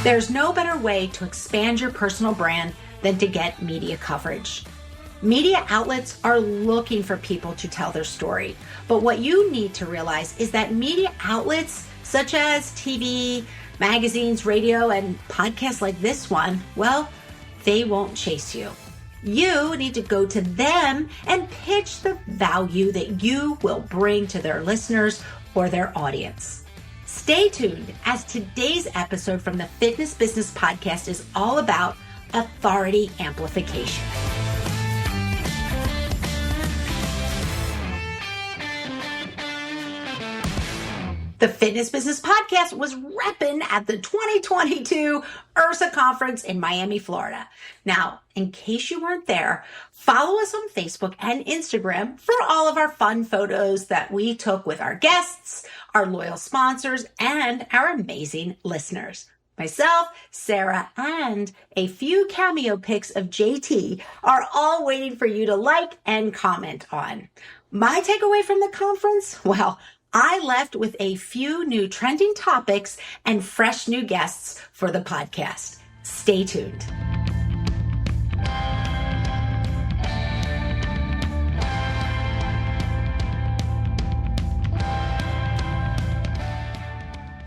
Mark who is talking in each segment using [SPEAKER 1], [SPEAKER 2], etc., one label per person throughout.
[SPEAKER 1] There's no better way to expand your personal brand than to get media coverage. Media outlets are looking for people to tell their story. But what you need to realize is that media outlets such as TV, magazines, radio, and podcasts like this one, well, they won't chase you. You need to go to them and pitch the value that you will bring to their listeners or their audience. Stay tuned, as today's episode from the Fitness Business Podcast is all about authority amplification. The Fitness Business Podcast was repping at the 2022 IRSA conference in Miami, Florida. Now, in case you weren't there, follow us on Facebook and Instagram for all of our fun photos that we took with our guests, our loyal sponsors, and our amazing listeners. Myself, Sarah, and a few cameo pics of JT are all waiting for you to like and comment on. My takeaway from the conference? Well, I left with a few new trending topics and fresh new guests for the podcast. Stay tuned.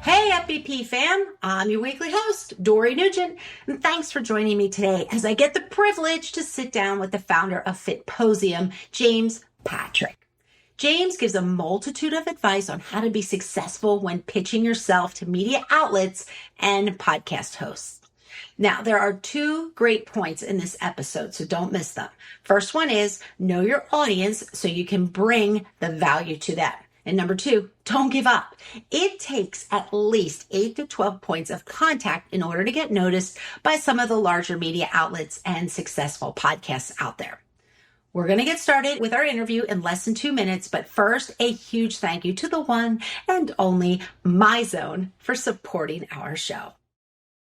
[SPEAKER 1] Hey, FBP fam, I'm your weekly host, Dory Nugent, and thanks for joining me today as I get the privilege to sit down with the founder of FITposium, James Patrick. James gives a multitude of advice on how to be successful when pitching yourself to media outlets and podcast hosts. Now, there are two great points in this episode, so don't miss them. First one is know your audience so you can bring the value to them. And number two, don't give up. It takes at least 8 to 12 points of contact in order to get noticed by some of the larger media outlets and successful podcasts out there. We're going to get started with our interview in less than 2 minutes, but first, a huge thank you to the one and only MyZone for supporting our show.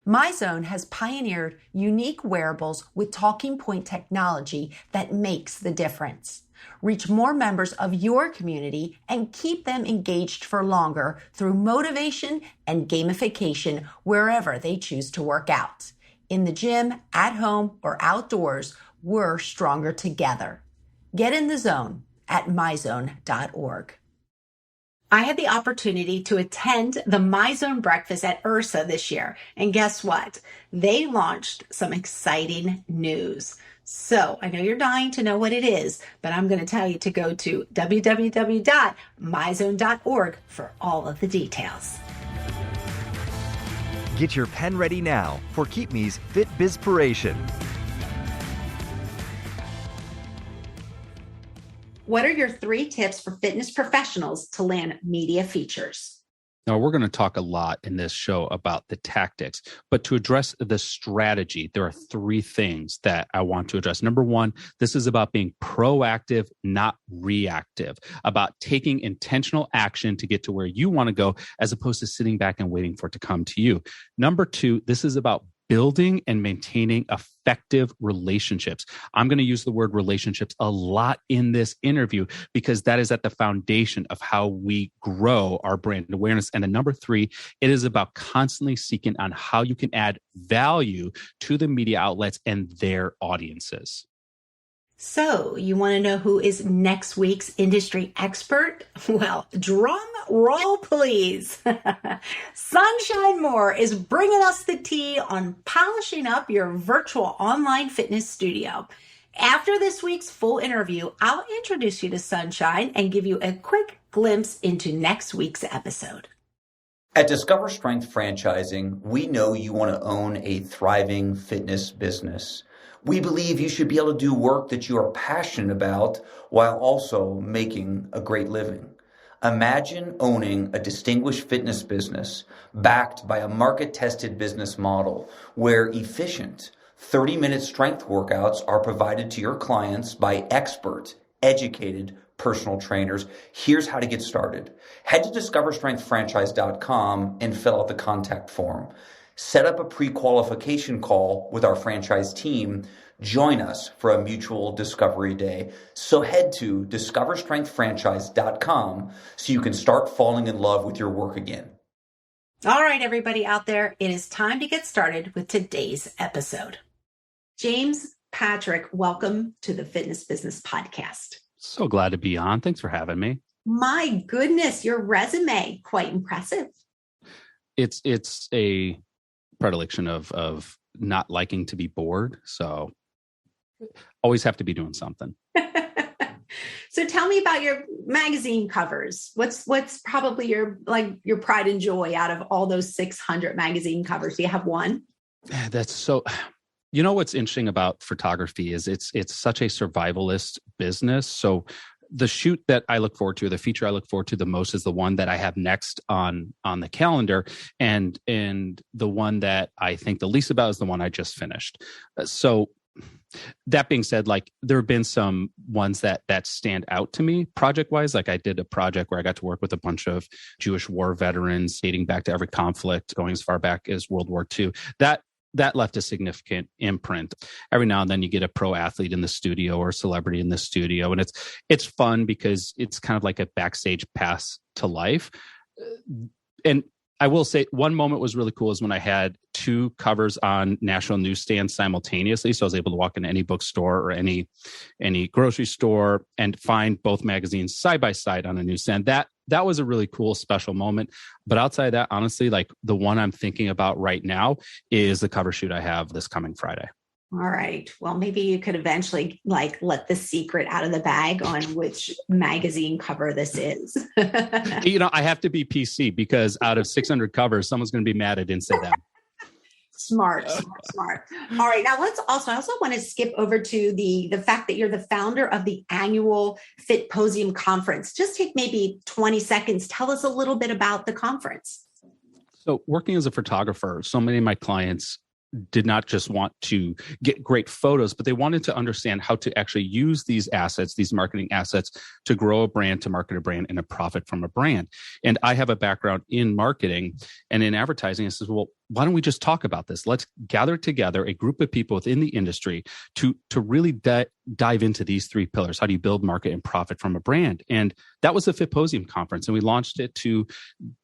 [SPEAKER 1] MyZone has pioneered unique wearables with talking point technology that makes the difference. Reach more members of your community and keep them engaged for longer through motivation and gamification wherever they choose to work out. In the gym, at home, or outdoors, we're stronger together. Get in the zone at myzone.org. I had the opportunity to attend the MyZone breakfast at IRSA this year. And guess what? They launched some exciting news. So I know you're dying to know what it is, but I'm going to tell you to go to www.myzone.org for all of the details.
[SPEAKER 2] Get your pen ready now for Keep Me's FitBizpiration.
[SPEAKER 1] What are your 3 tips for fitness professionals to land media features?
[SPEAKER 3] Now, we're going to talk a lot in this show about the tactics, but to address the strategy, there are 3 things that I want to address. Number 1, this is about being proactive, not reactive, about taking intentional action to get to where you want to go, as opposed to sitting back and waiting for it to come to you. Number 2, this is about building and maintaining effective relationships. I'm going to use the word relationships a lot in this interview because that is at the foundation of how we grow our brand awareness. And then number 3, it is about constantly seeking on how you can add value to the media outlets and their audiences.
[SPEAKER 1] So, you want to know who is next week's industry expert? Well, drum roll, please. Sunshine Moore is bringing us the tea on polishing up your virtual online fitness studio. After this week's full interview, I'll introduce you to Sunshine and give you a quick glimpse into next week's episode.
[SPEAKER 4] At Discover Strength Franchising, we know you want to own a thriving fitness business. We believe you should be able to do work that you are passionate about while also making a great living. Imagine owning a distinguished fitness business backed by a market-tested business model where efficient 30-minute strength workouts are provided to your clients by expert, educated personal trainers. Here's how to get started. Head to discoverstrengthfranchise.com and fill out the contact form. Set up a pre-qualification call with our franchise team. Join us for a mutual discovery day. So head to discoverstrengthfranchise.com so you can start falling in love with your work again.
[SPEAKER 1] All right, everybody out there, it is time to get started with today's episode. James Patrick, welcome to the Fitness Business Podcast.
[SPEAKER 3] So glad to be on. Thanks for having me.
[SPEAKER 1] My goodness, your resume, quite impressive.
[SPEAKER 3] It's a predilection of not liking to be bored. So always have to be doing something.
[SPEAKER 1] So tell me about your magazine covers. What's probably your pride and joy out of all those 600 magazine covers? Do you have one?
[SPEAKER 3] That's so, what's interesting about photography is it's such a survivalist business. So the shoot that I look forward to, the feature I look forward to the most is the one that I have next on the calendar. And the one that I think the least about is the one I just finished. So that being said, there have been some ones that stand out to me project wise. Like I did a project where I got to work with a bunch of Jewish war veterans dating back to every conflict going as far back as World War II. That left a significant imprint. Every now and then you get a pro athlete in the studio or a celebrity in the studio. And it's fun because it's kind of like a backstage pass to life. And I will say one moment was really cool is when I had two covers on national newsstands simultaneously. So I was able to walk into any bookstore or any grocery store and find both magazines side by side on a newsstand. That was a really cool, special moment. But outside of that, honestly, the one I'm thinking about right now is the cover shoot I have this coming Friday.
[SPEAKER 1] All right. Well, maybe you could eventually let the secret out of the bag on which magazine cover this is.
[SPEAKER 3] I have to be PC because out of 600 covers, someone's going to be mad I didn't say that.
[SPEAKER 1] Smart. All right. Now I also want to skip over to the fact that you're the founder of the annual FITposium conference. Just take maybe 20 seconds. Tell us a little bit about the conference.
[SPEAKER 3] So working as a photographer, so many of my clients did not just want to get great photos, but they wanted to understand how to actually use these assets, these marketing assets, to grow a brand, to market a brand, and to profit from a brand. And I have a background in marketing and in advertising. I said, well, why don't we just talk about this? Let's gather together a group of people within the industry to really dive into these three pillars. How do you build, market, and profit from a brand? And that was the FITposium conference. And we launched it to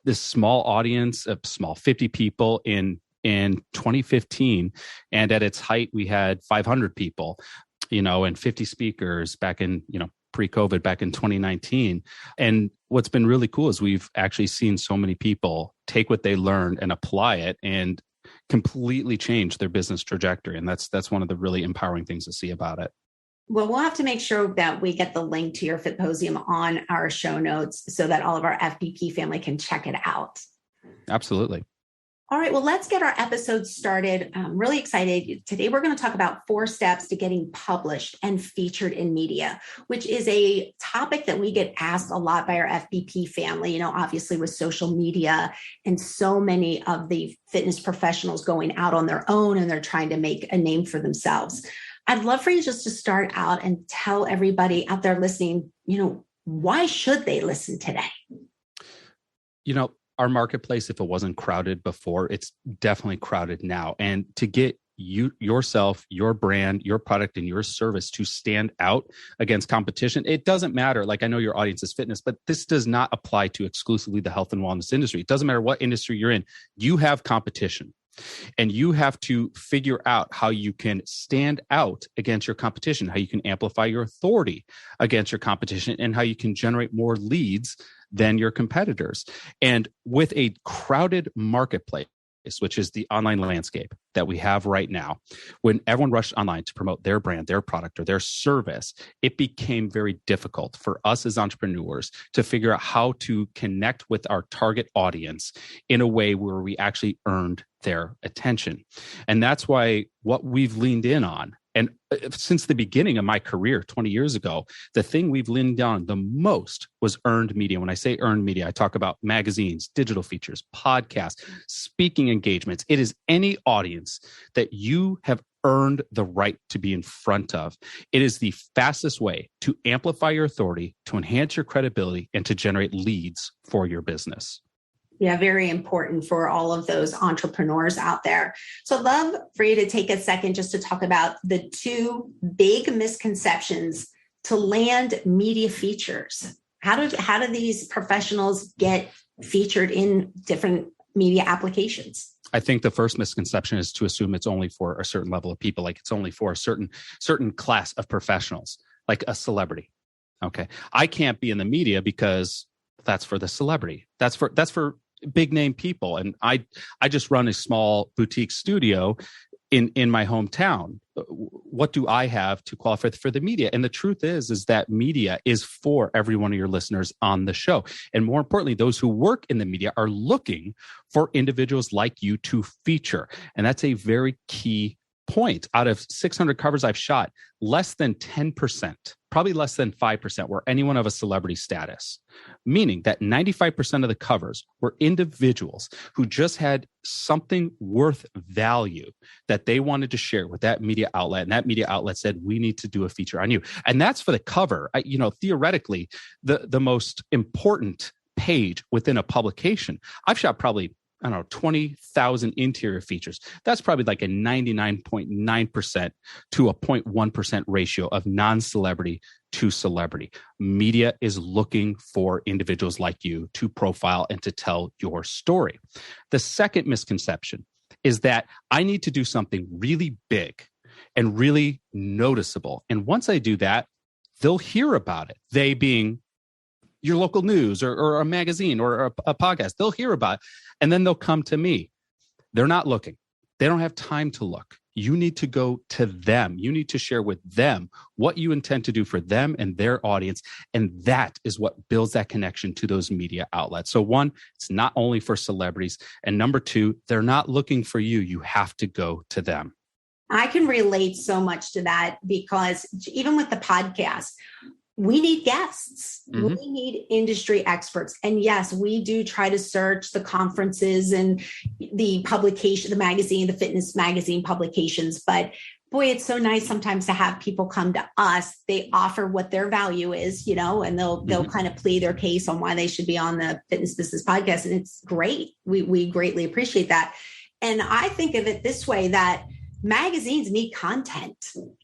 [SPEAKER 3] this small audience, a small 50 people in 2015. And at its height, we had 500 people, and 50 speakers back in, pre-COVID back in 2019. And what's been really cool is we've actually seen so many people take what they learned and apply it and completely change their business trajectory. And that's one of the really empowering things to see about it.
[SPEAKER 1] Well, we'll have to make sure that we get the link to your FITposium on our show notes so that all of our FPP family can check it out.
[SPEAKER 3] Absolutely.
[SPEAKER 1] All right, well, let's get our episode started. I'm really excited. Today, we're going to talk about 4 steps to getting published and featured in media, which is a topic that we get asked a lot by our FBP family, obviously with social media and so many of the fitness professionals going out on their own and they're trying to make a name for themselves. I'd love for you just to start out and tell everybody out there listening, why should they listen today?
[SPEAKER 3] Our marketplace, if it wasn't crowded before, it's definitely crowded now. And to get yourself, your brand, your product, and your service to stand out against competition, it doesn't matter. I know your audience is fitness, but this does not apply to exclusively the health and wellness industry. It doesn't matter what industry you're in. You have competition. And you have to figure out how you can stand out against your competition, how you can amplify your authority against your competition, and how you can generate more leads than your competitors. And with a crowded marketplace, which is the online landscape that we have right now, when everyone rushed online to promote their brand, their product, or their service, it became very difficult for us as entrepreneurs to figure out how to connect with our target audience in a way where we actually earned their attention. And that's why what we've leaned in on, and since the beginning of my career 20 years ago, the thing we've leaned on the most was earned media. When I say earned media, I talk about magazines, digital features, podcasts, speaking engagements. It is any audience that you have earned the right to be in front of. It is the fastest way to amplify your authority, to enhance your credibility, and to generate leads for your business.
[SPEAKER 1] Yeah, very important for all of those entrepreneurs out there. So I'd love for you to take a second just to talk about the 2 big misconceptions to land media features. How do these professionals get featured in different media applications.
[SPEAKER 3] I think the first misconception is to assume it's only for a certain level of people, like it's only for a certain class of professionals, like a celebrity. Okay. I can't be in the media because that's for the celebrity. That's for big name people. And I just run a small boutique studio in my hometown. What do I have to qualify for the media? And the truth is that media is for every one of your listeners on the show. And more importantly, those who work in the media are looking for individuals like you to feature. And that's a very key point. Out of 600 covers I've shot, less than 10%, probably less than 5% were anyone of a celebrity status, meaning that 95% of the covers were individuals who just had something worth value that they wanted to share with that media outlet. And that media outlet said, we need to do a feature on you. And that's for the cover. Theoretically, the most important page within a publication. I've shot probably 20,000 interior features. That's probably like a 99.9% to a 0.1% ratio of non-celebrity to celebrity. Media is looking for individuals like you to profile and to tell your story. The second misconception is that I need to do something really big and really noticeable. And once I do that, they'll hear about it. They being your local news or a magazine or a podcast. They'll hear about it, and then they'll come to me. They're not looking. They don't have time to look. You need to go to them. You need to share with them what you intend to do for them and their audience. And that is what builds that connection to those media outlets. So one, it's not only for celebrities. And number two, they're not looking for you. You have to go to them.
[SPEAKER 1] I can relate so much to that because even with the podcast, we need guests. Mm-hmm. We need industry experts. And yes, we do try to search the conferences and the publication, the magazine, the fitness magazine publications. But boy, it's so nice sometimes to have people come to us. They offer what their value is, and they'll kind of plead their case on why they should be on the Fitness Business Podcast. And it's great. We greatly appreciate that. And I think of it this way, that magazines need content.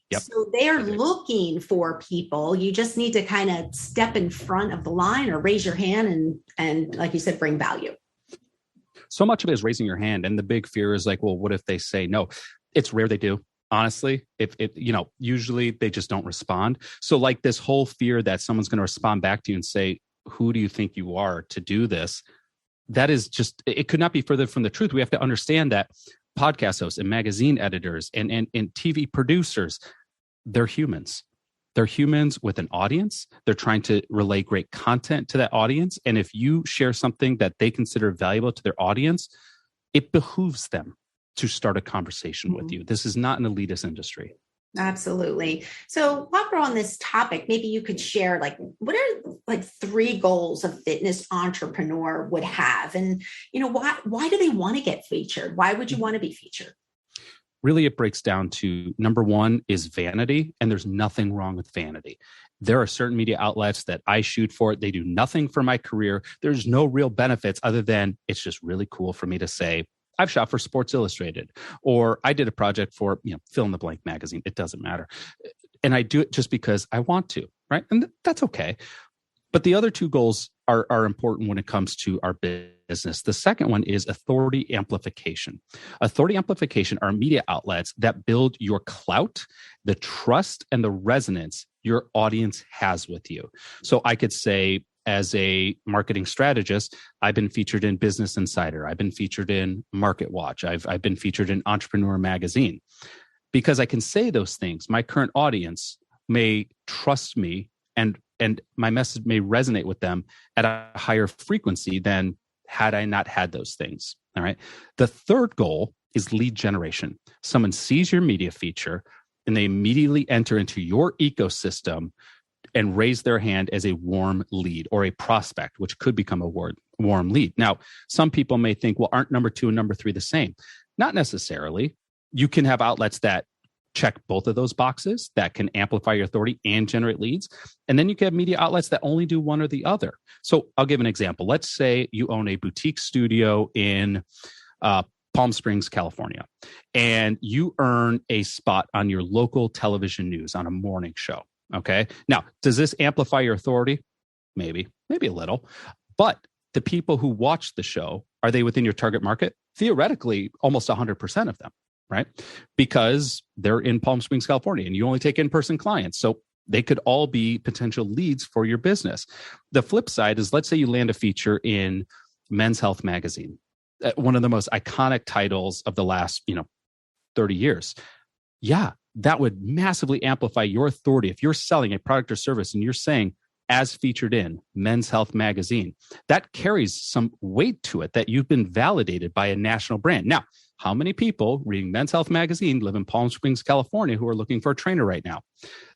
[SPEAKER 3] Yep.
[SPEAKER 1] So they're looking for people. You just need to kind of step in front of the line or raise your hand and like you said, bring value.
[SPEAKER 3] So much of it is raising your hand. And the big fear is like, well, what if they say no? It's rare they do. Honestly, usually they just don't respond. So like this whole fear that someone's going to respond back to you and say, who do you think you are to do this? That is just, it could not be further from the truth. We have to understand that podcast hosts and magazine editors and TV producers, they're humans. They're humans with an audience. They're trying to relay great content to that audience. And if you share something that they consider valuable to their audience, it behooves them to start a conversation with you. This is not an elitist industry.
[SPEAKER 1] Absolutely. So while we're on this topic, maybe you could share what are 3 goals a fitness entrepreneur would have? And, why do they want to get featured? Why would you want to be featured?
[SPEAKER 3] Really, it breaks down to number one is vanity, and there's nothing wrong with vanity. There are certain media outlets that I shoot for. They do nothing for my career. There's no real benefits other than it's just really cool for me to say, I've shot for Sports Illustrated, or I did a project for, fill in the blank magazine. It doesn't matter. And I do it just because I want to, right? And that's okay. But the other 2 goals are important when it comes to our business. The second one is authority amplification. Authority amplification are media outlets that build your clout, the trust, and the resonance your audience has with you. So I could say, as a marketing strategist, I've been featured in Business Insider. I've been featured in Market Watch. I've been featured in Entrepreneur Magazine. Because I can say those things, my current audience may trust me and my message may resonate with them at a higher frequency than had I not had those things. All right. The third goal is lead generation. Someone sees your media feature and they immediately enter into your ecosystem and raise their hand as a warm lead or a prospect, which could become a warm lead. Now, some people may think, well, aren't number 2 and number 3 the same? Not necessarily. You can have outlets that check both of those boxes, that can amplify your authority and generate leads. And then you can have media outlets that only do one or the other. So I'll give an example. Let's say you own a boutique studio in Palm Springs, California, and you earn a spot on your local television news on a morning show. Okay. Now, does this amplify your authority? Maybe a little, but the people who watch the show, are they within your target market? Theoretically, almost 100% of them, right? Because they're in Palm Springs, California, and you only take in-person clients. So they could all be potential leads for your business. The flip side is, let's say you land a feature in Men's Health magazine, one of the most iconic titles of the last, 30 years. Yeah, that would massively amplify your authority. If you're selling a product or service and you're saying, as featured in Men's Health magazine, that carries some weight to it that you've been validated by a national brand. Now, how many people reading Men's Health magazine live in Palm Springs, California, who are looking for a trainer right now?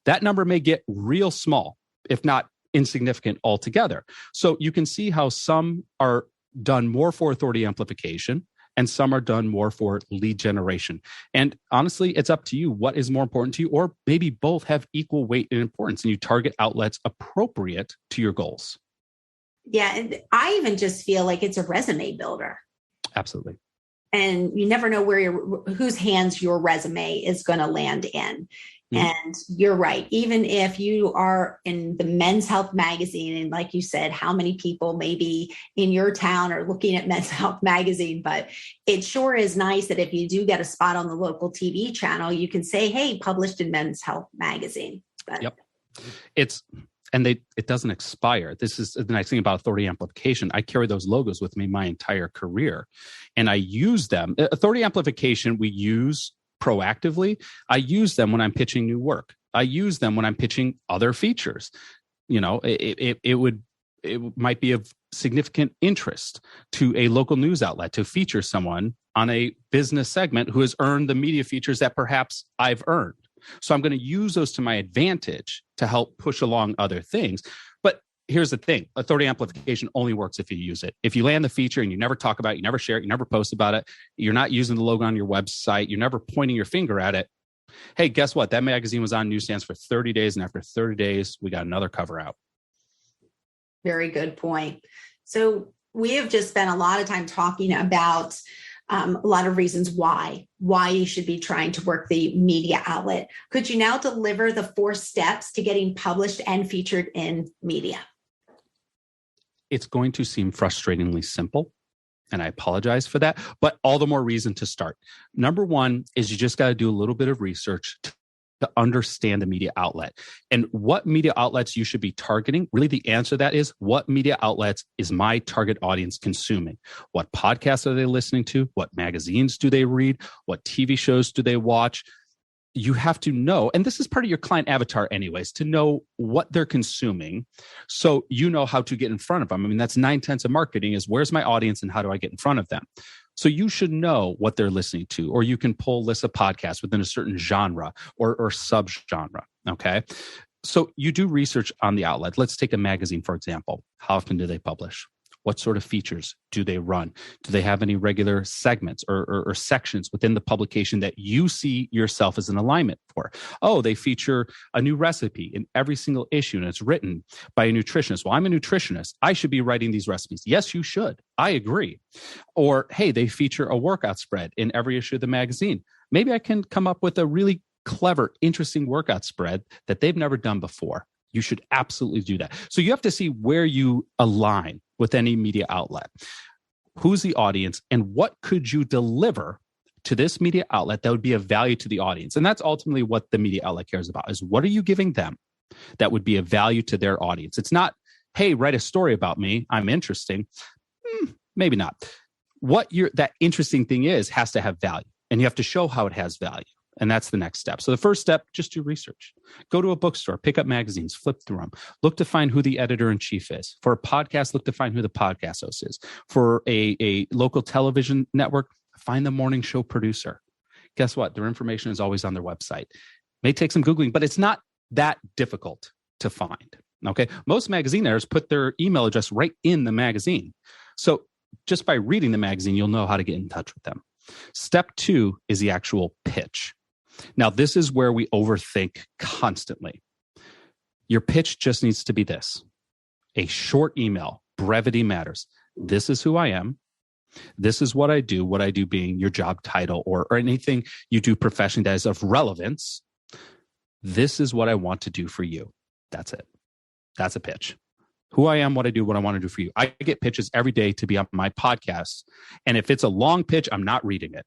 [SPEAKER 3] That number may get real small, if not insignificant altogether. So you can see how some are done more for authority amplification and some are done more for lead generation. And honestly, it's up to you what is more important to you, or maybe both have equal weight and importance, and you target outlets appropriate to your goals.
[SPEAKER 1] Yeah. And I even just feel like it's a resume builder.
[SPEAKER 3] Absolutely.
[SPEAKER 1] And you never know whose hands your resume is going to land in. And you're right. Even if you are in the Men's Health magazine, and like you said, how many people maybe in your town are looking at Men's Health magazine, but it sure is nice that if you do get a spot on the local TV channel, you can say, hey, published in Men's Health magazine. But
[SPEAKER 3] yep. It doesn't expire. This is the nice thing about authority amplification. I carry those logos with me my entire career, and I use them. Authority amplification we use proactively. I use them when I'm pitching new work. I use them when I'm pitching other features. It might be of significant interest to a local news outlet to feature someone on a business segment who has earned the media features that perhaps I've earned. So I'm going to use those to my advantage to help push along other things. But here's the thing. Authority amplification only works if you use it. If you land the feature and you never talk about it, you never share it, you never post about it, you're not using the logo on your website, you're never pointing your finger at it. Hey, guess what? That magazine was on newsstands for 30 days. And after 30 days, we got another cover out.
[SPEAKER 1] Very good point. So we have just spent a lot of time talking about a lot of reasons why you should be trying to work the media outlet. Could you now deliver the 4 steps to getting published and featured in media?
[SPEAKER 3] It's going to seem frustratingly simple, and I apologize for that, but all the more reason to start. Number 1 is you just got to do a little bit of research to understand the media outlet and what media outlets you should be targeting. Really, the answer to that is, what media outlets is my target audience consuming? What podcasts are they listening to? What magazines do they read? What TV shows do they watch? You have to know, and this is part of your client avatar anyways, to know what they're consuming so you know how to get in front of them. I mean, that's 9/10 of marketing is, where's my audience and how do I get in front of them? So you should know what they're listening to, or you can pull lists of podcasts within a certain genre or subgenre, okay? So you do research on the outlet. Let's take a magazine, for example. How often do they publish? What sort of features do they run? Do they have any regular segments or sections within the publication that you see yourself as an alignment for? Oh, they feature a new recipe in every single issue, and it's written by a nutritionist. Well, I'm a nutritionist. I should be writing these recipes. Yes, you should. I agree. Or, hey, they feature a workout spread in every issue of the magazine. Maybe I can come up with a really clever, interesting workout spread that they've never done before. You should absolutely do that. So you have to see where you align with any media outlet. Who's the audience and what could you deliver to this media outlet that would be of value to the audience? And that's ultimately what the media outlet cares about, is what are you giving them that would be of value to their audience? It's not, hey, write a story about me, I'm interesting. Maybe not. What that interesting thing is has to have value, and you have to show how it has value. And that's the next step. So the first step, just do research. Go to a bookstore, pick up magazines, flip through them. Look to find who the editor-in-chief is. For a podcast, look to find who the podcast host is. For a local television network, find the morning show producer. Guess what? Their information is always on their website. May take some Googling, but it's not that difficult to find. Okay. Most magazine editors put their email address right in the magazine. So just by reading the magazine, you'll know how to get in touch with them. Step 2 is the actual pitch. Now, this is where we overthink constantly. Your pitch just needs to be this: a short email. Brevity matters. This is who I am. This is what I do being your job title or anything you do professionally that is of relevance. This is what I want to do for you. That's it. That's a pitch. Who I am, what I do, what I want to do for you. I get pitches every day to be on my podcast. And if it's a long pitch, I'm not reading it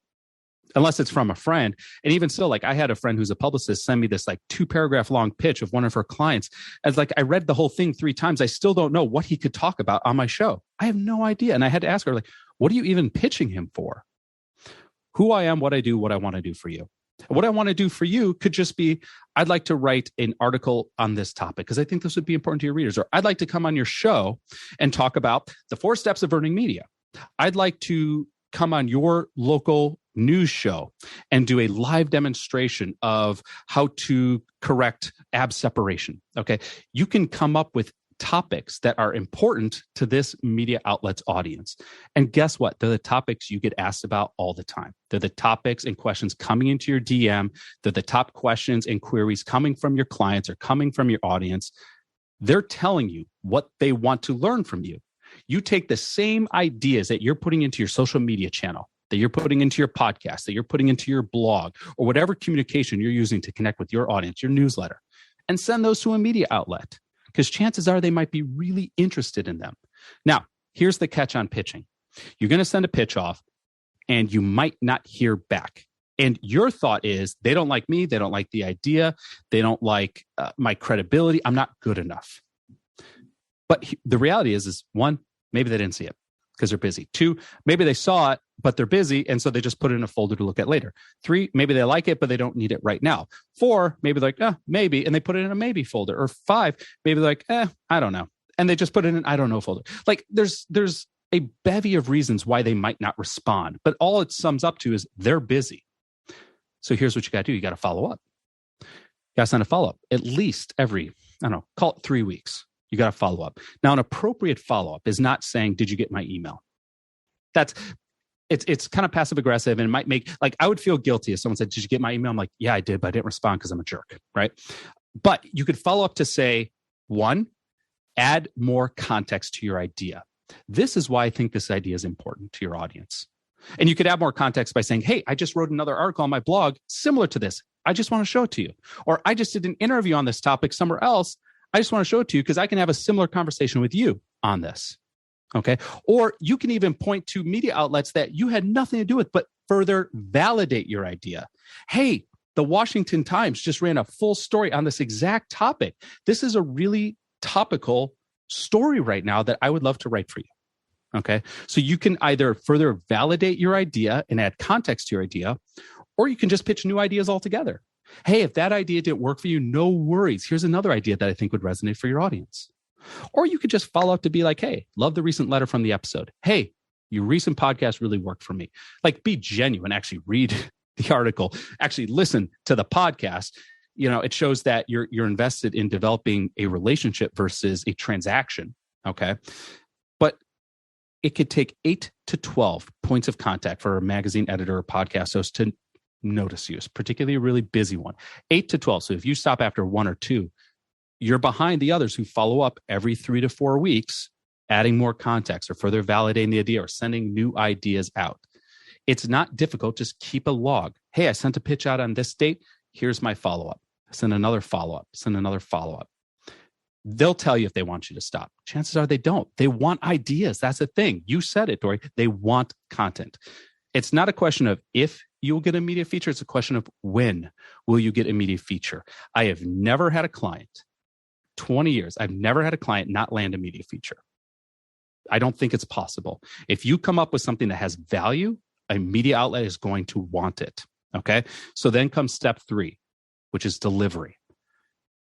[SPEAKER 3] unless it's from a friend. And even still, like I had a friend who's a publicist send me this like 2-paragraph long pitch of one of her clients. As like I read the whole thing 3 times. I still don't know what he could talk about on my show. I have no idea. And I had to ask her, like, what are you even pitching him for? Who I am, what I do, what I want to do for you. What I want to do for you could just be, I'd like to write an article on this topic because I think this would be important to your readers. Or I'd like to come on your show and talk about the 4 steps of earning media. I'd like to come on your local news show and do a live demonstration of how to correct ab separation. Okay. You can come up with topics that are important to this media outlet's audience. And guess what? They're the topics you get asked about all the time. They're the topics and questions coming into your DM. They're the top questions and queries coming from your clients or coming from your audience. They're telling you what they want to learn from you. You take the same ideas that you're putting into your social media channel, that you're putting into your podcast, that you're putting into your blog, or whatever communication you're using to connect with your audience, your newsletter, and send those to a media outlet. Because chances are they might be really interested in them. Now, here's the catch on pitching. You're going to send a pitch off and you might not hear back. And your thought is, they don't like me. They don't like the idea. They don't like my credibility. I'm not good enough. But the reality is 1, maybe they didn't see it because they're busy. 2, maybe they saw it, but they're busy. And so they just put it in a folder to look at later. 3, maybe they like it, but they don't need it right now. 4, maybe they're like, maybe. And they put it in a maybe folder. Or 5, maybe they're like, I don't know. And they just put it in an I don't know folder. Like there's a bevy of reasons why they might not respond. But all it sums up to is they're busy. So here's what you got to do. You got to follow up. You got to send a follow-up at least every, call it 3 weeks. You got to follow up. Now, an appropriate follow-up is not saying, did you get my email? It's kind of passive aggressive and it might make, like, I would feel guilty if someone said, did you get my email? I'm like, yeah, I did, but I didn't respond because I'm a jerk, right? But you could follow up to say, 1, add more context to your idea. This is why I think this idea is important to your audience. And you could add more context by saying, hey, I just wrote another article on my blog similar to this. I just want to show it to you. Or I just did an interview on this topic somewhere else. I just want to show it to you because I can have a similar conversation with you on this. Okay. Or you can even point to media outlets that you had nothing to do with, but further validate your idea. Hey, the Washington Times just ran a full story on this exact topic. This is a really topical story right now that I would love to write for you. Okay. So you can either further validate your idea and add context to your idea, or you can just pitch new ideas altogether. Hey, if that idea didn't work for you, no worries. Here's another idea that I think would resonate for your audience. Or you could just follow up to be like, hey, love the recent letter from the episode. Hey, your recent podcast really worked for me. Like, be genuine, actually read the article, actually listen to the podcast. It shows that you're invested in developing a relationship versus a transaction. Okay. But it could take 8 to 12 points of contact for a magazine editor or podcast host to notice you, particularly a really busy one. 8 to 12. So if you stop after 1 or 2, you're behind the others who follow up every 3 to 4 weeks, adding more context or further validating the idea or sending new ideas out. It's not difficult. Just keep a log. Hey, I sent a pitch out on this date. Here's my follow-up. Send another follow-up. Send another follow-up. They'll tell you if they want you to stop. Chances are they don't. They want ideas. That's the thing. You said it, Dory. They want content. It's not a question of if you'll get a media feature. It's a question of when will you get a media feature. I have never had a client, 20 years, I've never had a client not land a media feature. I don't think it's possible. If you come up with something that has value, a media outlet is going to want it. Okay. So then comes step 3, which is delivery.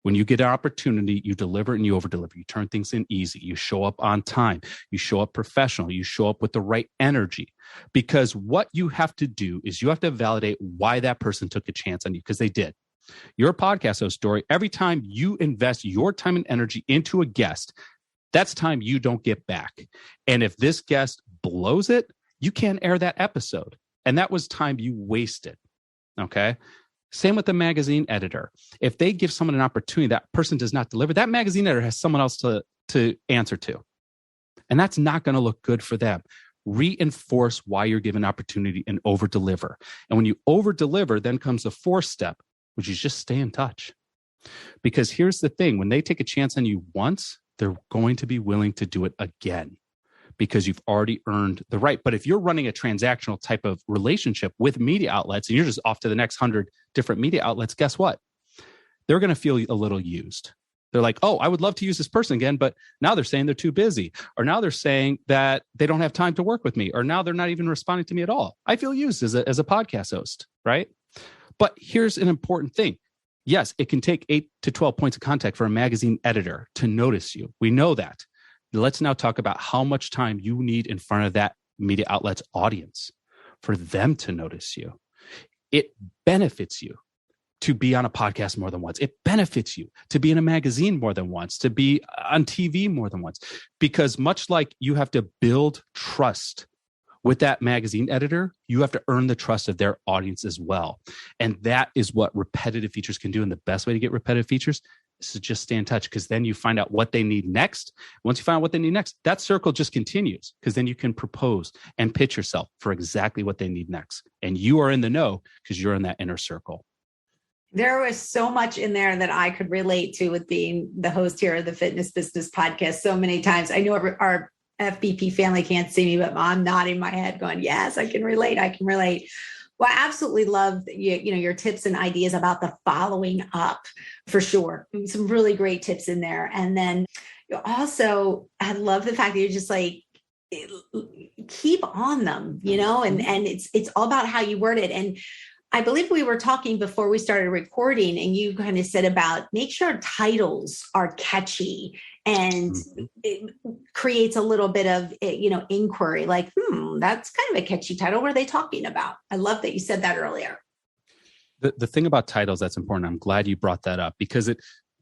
[SPEAKER 3] When you get an opportunity, you deliver and you over-deliver. You turn things in easy. You show up on time. You show up professional. You show up with the right energy. Because what you have to do is you have to validate why that person took a chance on you, because they did. You're a podcast host, Dory. Every time you invest your time and energy into a guest, that's time you don't get back. And if this guest blows it, you can't air that episode. And that was time you wasted. Okay? Same with the magazine editor. If they give someone an opportunity, that person does not deliver, that magazine editor has someone else to answer to. And that's not going to look good for them. Reinforce why you're given opportunity and over-deliver. And when you over-deliver, then comes the 4th step, which is just stay in touch. Because here's the thing, when they take a chance on you once, they're going to be willing to do it again because you've already earned the right. But if you're running a transactional type of relationship with media outlets and you're just off to the next 100 different media outlets, guess what? They're going to feel a little used. They're like, oh, I would love to use this person again, but now they're saying they're too busy. Or now they're saying that they don't have time to work with me. Or now they're not even responding to me at all. I feel used as a podcast host, right? But here's an important thing. Yes, it can take 8 to 12 points of contact for a magazine editor to notice you. We know that. Let's now talk about how much time you need in front of that media outlet's audience for them to notice you. It benefits you to be on a podcast more than once. It benefits you to be in a magazine more than once, to be on TV more than once, because much like you have to build trust with that magazine editor, you have to earn the trust of their audience as well. And that is what repetitive features can do. And the best way to get repetitive features is to just stay in touch, because then you find out what they need next. Once you find out what they need next, that circle just continues, because then you can propose and pitch yourself for exactly what they need next. And you are in the know because you're in that inner circle.
[SPEAKER 1] There was so much in there that I could relate to with being the host here of the Fitness Business Podcast so many times. I know our FBP family can't see me, but I'm nodding my head going, yes, I can relate. I can relate. Well, I absolutely love your tips and ideas about the following up for sure. Some really great tips in there. And then also, I love the fact that you're just like, keep on them, and it's all about how you word it. And I believe we were talking before we started recording, and you kind of said about make sure titles are catchy, and it creates a little bit of, inquiry, like, that's kind of a catchy title. What are they talking about? I love that you said that earlier.
[SPEAKER 3] The thing about titles that's important, I'm glad you brought that up, because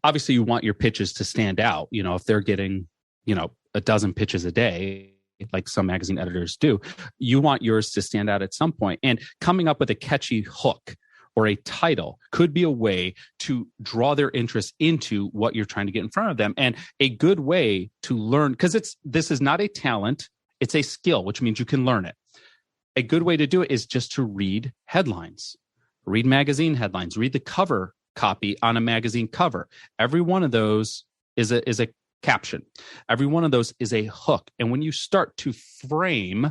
[SPEAKER 3] obviously you want your pitches to stand out. If they're getting, a dozen pitches a day, like some magazine editors do, you want yours to stand out at some point. And coming up with a catchy hook or a title could be a way to draw their interest into what you're trying to get in front of them. And a good way to learn, because this is not a talent, it's a skill, which means you can learn it. A good way to do it is just to read headlines, read magazine headlines, read the cover copy on a magazine cover. Every one of those is a caption. Every one of those is a hook. And when you start to frame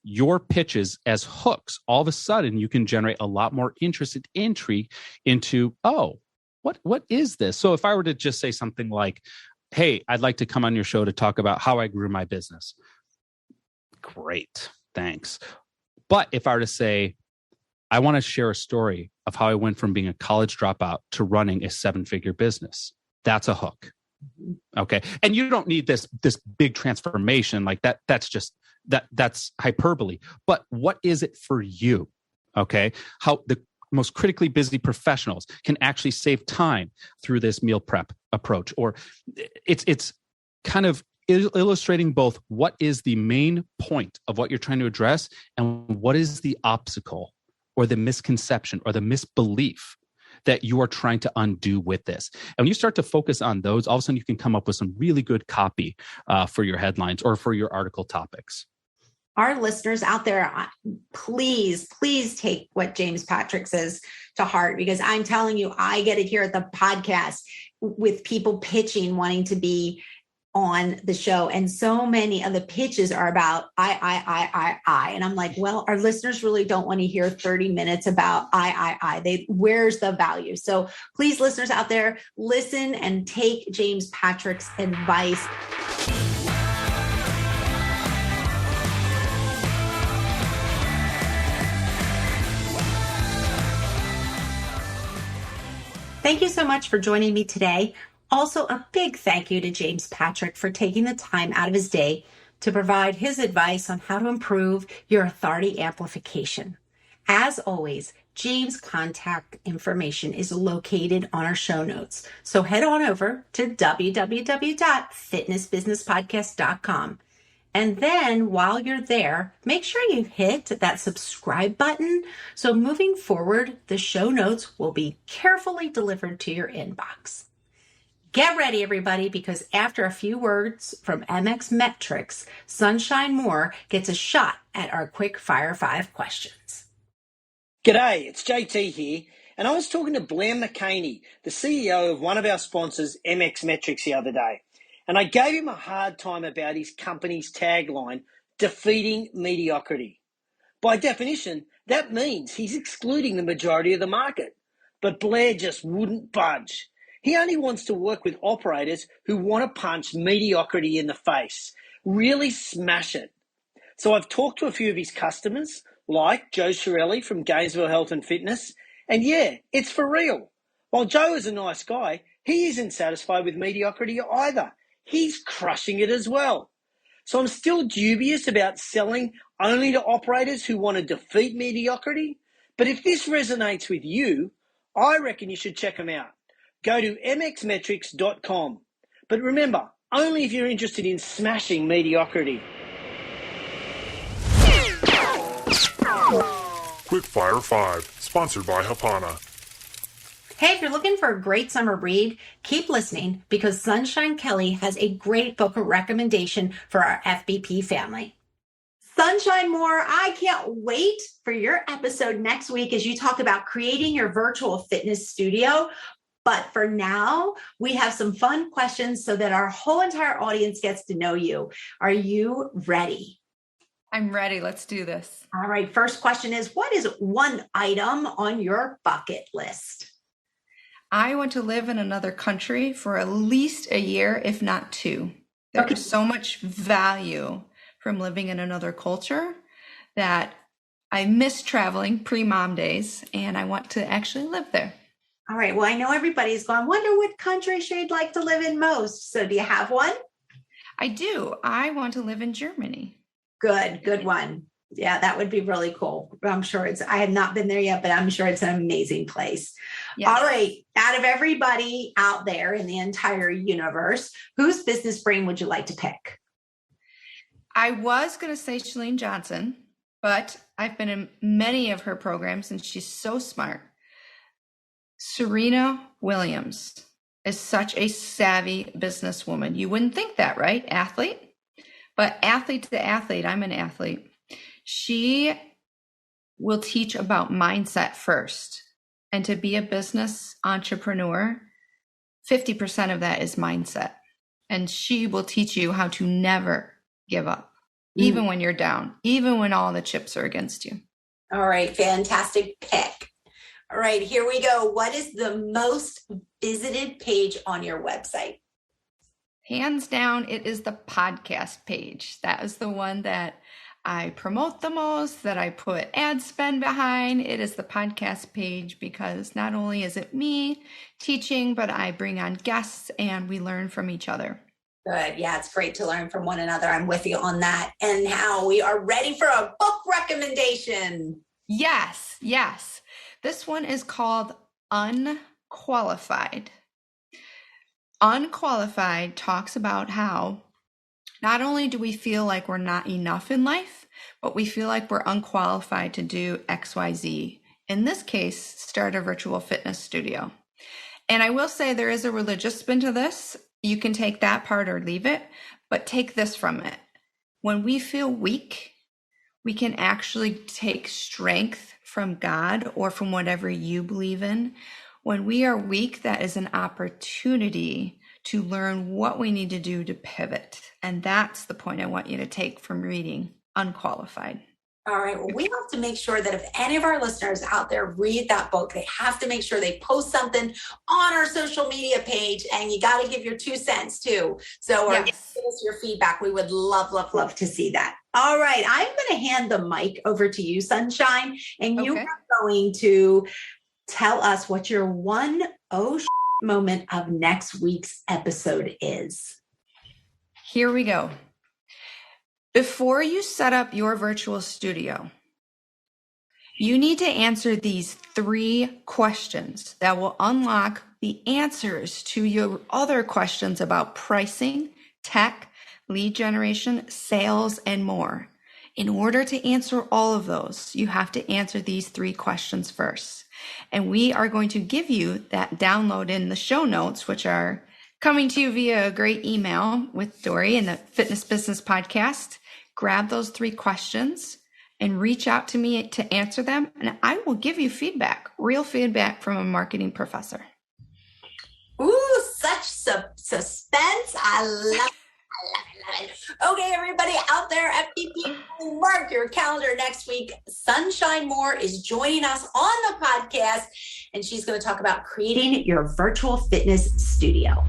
[SPEAKER 3] your pitches as hooks, all of a sudden you can generate a lot more interest and intrigue into, what is this? So if I were to just say something like, hey, I'd like to come on your show to talk about how I grew my business. Great, thanks. But if I were to say, I want to share a story of how I went from being a college dropout to running a 7-figure business, that's a hook. Okay. And you don't need this big transformation like that. That's hyperbole. But what is it for you? Okay. How the most critically busy professionals can actually save time through this meal prep approach, or it's kind of illustrating both what is the main point of what you're trying to address and what is the obstacle or the misconception or the misbelief that you are trying to undo with this. And when you start to focus on those, all of a sudden you can come up with some really good copy for your headlines or for your article topics.
[SPEAKER 1] Our listeners out there, please take what James Patrick says to heart, because I'm telling you, I get it here at the podcast with people pitching, wanting to be on the show. And so many of the pitches are about I. And I'm like, well, our listeners really don't want to hear 30 minutes about I. Where's the value? So please, listeners out there, listen and take James Patrick's advice. Thank you so much for joining me today. Also, a big thank you to James Patrick for taking the time out of his day to provide his advice on how to improve your authority amplification. As always, James' contact information is located on our show notes. So head on over to www.fitnessbusinesspodcast.com. And then while you're there, make sure you hit that subscribe button. So moving forward, the show notes will be carefully delivered to your inbox. Get ready, everybody, because after a few words from MX Metrics, Sunshine Moore gets a shot at our quick fire 5 questions.
[SPEAKER 5] G'day, it's JT here, and I was talking to Blair McCaney, the CEO of one of our sponsors, MX Metrics, the other day. and I gave him a hard time about his company's tagline, defeating mediocrity. By definition, that means he's excluding the majority of the market. But Blair just wouldn't budge. He only wants to work with operators who want to punch mediocrity in the face, really smash it. So I've talked to a few of his customers, like Joe Shirelli from Gainesville Health and Fitness, and yeah, it's for real. While Joe is a nice guy, he isn't satisfied with mediocrity either. He's crushing it as well. So I'm still dubious about selling only to operators who want to defeat mediocrity. But if this resonates with you, I reckon you should check them out. Go to mxmetrics.com. But remember, only if you're interested in smashing mediocrity.
[SPEAKER 6] Quickfire 5, sponsored by Hapana.
[SPEAKER 1] Hey, if you're looking for a great summer read, keep listening because Sunshine Kelly has a great book recommendation for our FBP family. Sunshine Moore, I can't wait for your episode next week as you talk about creating your virtual fitness studio. But for now, we have some fun questions so that our whole entire audience gets to know you. Are you ready?
[SPEAKER 7] I'm ready. Let's do this.
[SPEAKER 1] All right. First question is, what is one item on your bucket list?
[SPEAKER 7] I want to live in another country for at least a year, if not 2. There's so much value from living in another culture that I miss traveling pre-mom days, and I want to actually live there.
[SPEAKER 1] All right. Well, I know everybody's going, wonder what country you'd like to live in most. So do you have one?
[SPEAKER 7] I do. I want to live in Germany.
[SPEAKER 1] Good one. Yeah, that would be really cool. I'm sure I have not been there yet, but I'm sure it's an amazing place. Yes. All right. Out of everybody out there in the entire universe, whose business brain would you like to pick?
[SPEAKER 7] I was going to say Chalene Johnson, but I've been in many of her programs and she's so smart. Serena Williams is such a savvy businesswoman. You wouldn't think that, right? Athlete, but athlete to athlete. I'm an athlete. She will teach about mindset first. And to be a business entrepreneur, 50% of that is mindset. And she will teach you how to never give up, even when you're down, even when all the chips are against you.
[SPEAKER 1] All right. Fantastic pick. All right. Here we go. What is the most visited page on your website?
[SPEAKER 7] Hands down, it is the podcast page. That is the one that I promote the most, that I put ad spend behind. It is the podcast page because not only is it me teaching, but I bring on guests and we learn from each other.
[SPEAKER 1] Good. Yeah, it's great to learn from one another. I'm with you on that. And now we are ready for a book recommendation.
[SPEAKER 7] Yes. This one is called Unqualified. Unqualified talks about how not only do we feel like we're not enough in life, but we feel like we're unqualified to do XYZ. In this case, start a virtual fitness studio. And I will say there is a religious spin to this. You can take that part or leave it, but take this from it. When we feel weak, we can actually take strength from God or from whatever you believe in. When we are weak, that is an opportunity to learn what we need to do to pivot. And that's the point I want you to take from reading Unqualified.
[SPEAKER 1] All right. Well, we have to make sure that if any of our listeners out there read that book, they have to make sure they post something on our social media page, and you got to give your 2 cents too. So give us your feedback. We would love to see that. All right. I'm going to hand the mic over to you, Sunshine, and you are going to tell us what your one moment of next week's episode is.
[SPEAKER 7] Here we go. Before you set up your virtual studio, you need to answer these 3 questions that will unlock the answers to your other questions about pricing, tech, lead generation, sales, and more. In order to answer all of those, you have to answer these 3 questions first. And we are going to give you that download in the show notes, which are coming to you via a great email with Dory and the Fitness Business Podcast. Grab those 3 questions and reach out to me to answer them. And I will give you feedback, real feedback from a marketing professor.
[SPEAKER 1] Ooh, Suspense. I love it. Okay, everybody out there at FITposium, mark your calendar next week. Sunshine Moore is joining us on the podcast, and she's going to talk about creating your virtual fitness studio.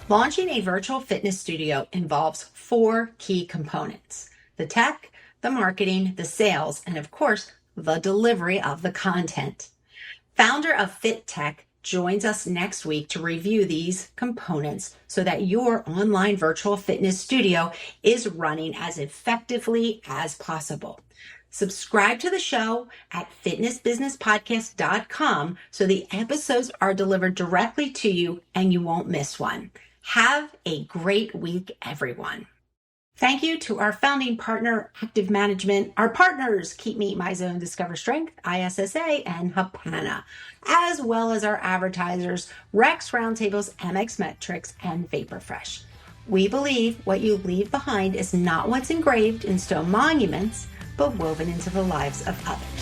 [SPEAKER 1] Launching a virtual fitness studio involves 4 key components: the tech, the marketing, the sales, and of course, the delivery of the content. Founder of Fit Tech joins us next week to review these components so that your online virtual fitness studio is running as effectively as possible. Subscribe to the show at fitnessbusinesspodcast.com so the episodes are delivered directly to you and you won't miss one. Have a great week, everyone. Thank you to our founding partner, Active Management, our partners, Keep Me, My Zone, Discover Strength, ISSA, and Hapana, as well as our advertisers, Rex Roundtables, MX Metrics, and Vaporfresh. We believe what you leave behind is not what's engraved in stone monuments, but woven into the lives of others.